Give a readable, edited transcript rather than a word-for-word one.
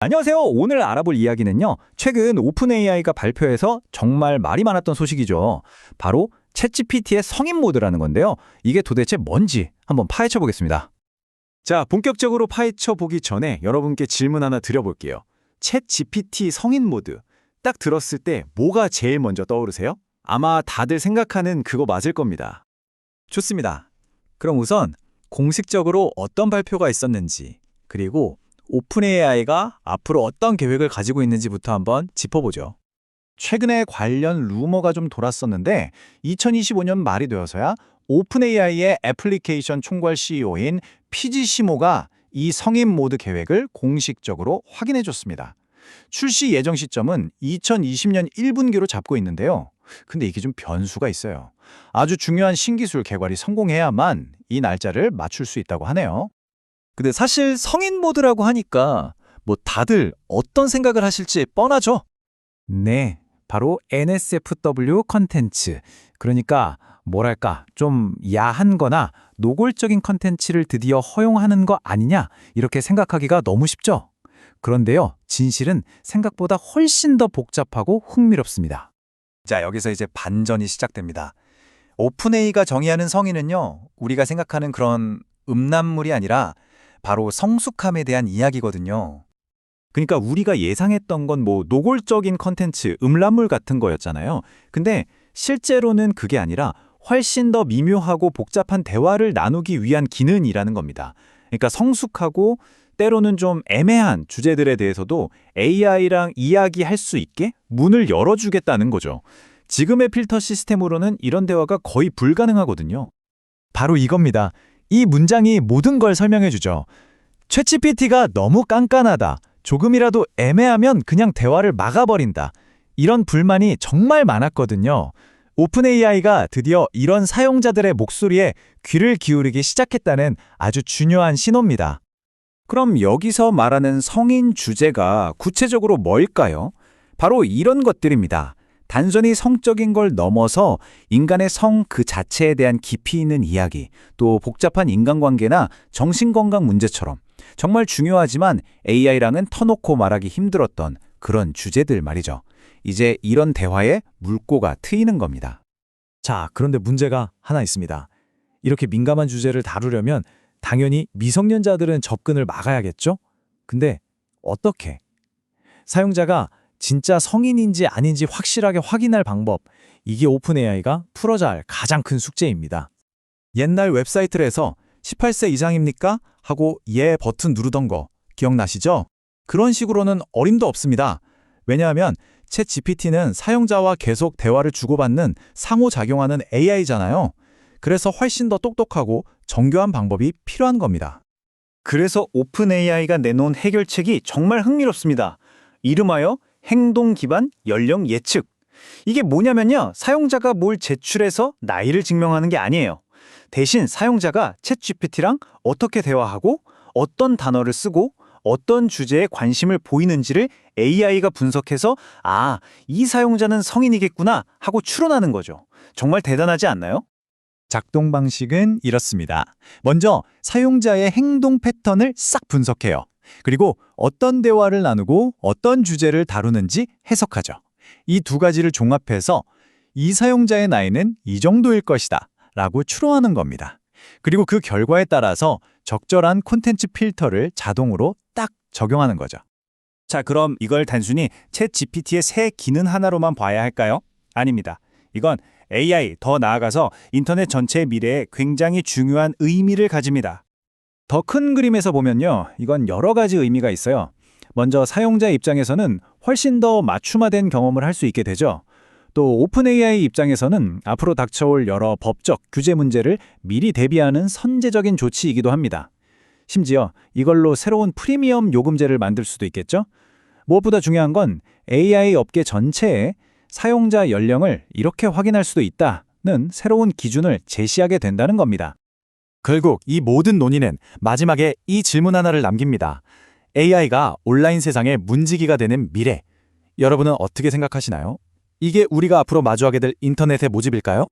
안녕하세요. 오늘 알아볼 이야기는요. 최근 오픈 AI가 발표해서 정말 말이 많았던 소식이죠. 바로 챗GPT의 성인 모드라는 건데요. 이게 도대체 뭔지 한번 파헤쳐 보겠습니다. 자, 본격적으로 파헤쳐 보기 전에 여러분께 질문 하나 드려볼게요. 챗 GPT 성인 모드. 딱 들었을 때 뭐가 제일 먼저 떠오르세요? 아마 다들 생각하는 그거 맞을 겁니다. 좋습니다. 그럼 우선 공식적으로 어떤 발표가 있었는지, 그리고 오픈 AI가 앞으로 어떤 계획을 가지고 있는지부터 한번 짚어보죠. 최근에 관련 루머가 좀 돌았었는데 2025년 말이 되어서야 오픈 AI의 애플리케이션 총괄 CEO인 피지 시모가 이 성인 모드 계획을 공식적으로 확인해 줬습니다. 출시 예정 시점은 2020년 1분기로 잡고 있는데요. 근데 이게 좀 변수가 있어요. 아주 중요한 신기술 개발이 성공해야만 이 날짜를 맞출 수 있다고 하네요. 근데 사실 성인 모드라고 하니까 뭐 다들 어떤 생각을 하실지 뻔하죠? 네, 바로 NSFW 컨텐츠. 그러니까 뭐랄까 좀 야한 거나 노골적인 컨텐츠를 드디어 허용하는 거 아니냐 이렇게 생각하기가 너무 쉽죠? 그런데요, 진실은 생각보다 훨씬 더 복잡하고 흥미롭습니다. 자, 여기서 이제 반전이 시작됩니다. 오픈AI가 정의하는 성인은요, 우리가 생각하는 그런 음란물이 아니라 바로 성숙함에 대한 이야기거든요. 그러니까 우리가 예상했던 건 뭐 노골적인 컨텐츠, 음란물 같은 거였잖아요. 근데 실제로는 그게 아니라 훨씬 더 미묘하고 복잡한 대화를 나누기 위한 기능이라는 겁니다. 그러니까 성숙하고 때로는 좀 애매한 주제들에 대해서도 AI랑 이야기할 수 있게 문을 열어주겠다는 거죠. 지금의 필터 시스템으로는 이런 대화가 거의 불가능하거든요. 바로 이겁니다. 이 문장이 모든 걸 설명해주죠. 챗GPT가 너무 깐깐하다. 조금이라도 애매하면 그냥 대화를 막아버린다. 이런 불만이 정말 많았거든요. 오픈 AI가 드디어 이런 사용자들의 목소리에 귀를 기울이기 시작했다는 아주 중요한 신호입니다. 그럼 여기서 말하는 성인 주제가 구체적으로 뭘까요? 바로 이런 것들입니다. 단순히 성적인 걸 넘어서 인간의 성 그 자체에 대한 깊이 있는 이야기, 또 복잡한 인간관계나 정신건강 문제처럼 정말 중요하지만 AI랑은 터놓고 말하기 힘들었던 그런 주제들 말이죠. 이제 이런 대화에 물꼬가 트이는 겁니다. 자, 그런데 문제가 하나 있습니다. 이렇게 민감한 주제를 다루려면 당연히 미성년자들은 접근을 막아야겠죠? 근데 어떻게? 사용자가 진짜 성인인지 아닌지 확실하게 확인할 방법, 이게 오픈 AI가 풀어야 할 가장 큰 숙제입니다. 옛날 웹사이트에서 18세 이상입니까? 하고 예 버튼 누르던 거 기억나시죠? 그런 식으로는 어림도 없습니다. 왜냐하면 챗 GPT는 사용자와 계속 대화를 주고받는 상호작용하는 AI잖아요. 그래서 훨씬 더 똑똑하고 정교한 방법이 필요한 겁니다. 그래서 오픈 AI가 내놓은 해결책이 정말 흥미롭습니다. 이름하여 행동 기반 연령 예측. 이게 뭐냐면요. 사용자가 뭘 제출해서 나이를 증명하는 게 아니에요. 대신 사용자가 챗 GPT랑 어떻게 대화하고 어떤 단어를 쓰고 어떤 주제에 관심을 보이는지를 AI가 분석해서 아, 이 사용자는 성인이겠구나 하고 추론하는 거죠. 정말 대단하지 않나요? 작동 방식은 이렇습니다. 먼저 사용자의 행동 패턴을 싹 분석해요. 그리고 어떤 대화를 나누고 어떤 주제를 다루는지 해석하죠. 이 두 가지를 종합해서 이 사용자의 나이는 이 정도일 것이다 라고 추론하는 겁니다. 그리고 그 결과에 따라서 적절한 콘텐츠 필터를 자동으로 딱 적용하는 거죠. 자, 그럼 이걸 단순히 챗 GPT의 새 기능 하나로만 봐야 할까요? 아닙니다. 이건 AI, 더 나아가서 인터넷 전체의 미래에 굉장히 중요한 의미를 가집니다. 더 큰 그림에서 보면요. 이건 여러 가지 의미가 있어요. 먼저 사용자 입장에서는 훨씬 더 맞춤화된 경험을 할 수 있게 되죠. 또 오픈 AI 입장에서는 앞으로 닥쳐올 여러 법적, 규제 문제를 미리 대비하는 선제적인 조치이기도 합니다. 심지어 이걸로 새로운 프리미엄 요금제를 만들 수도 있겠죠? 무엇보다 중요한 건 AI 업계 전체에 사용자 연령을 이렇게 확인할 수도 있다는 새로운 기준을 제시하게 된다는 겁니다. 결국 이 모든 논의는 마지막에 이 질문 하나를 남깁니다. AI가 온라인 세상의 문지기가 되는 미래. 여러분은 어떻게 생각하시나요? 이게 우리가 앞으로 마주하게 될 인터넷의 모습일까요?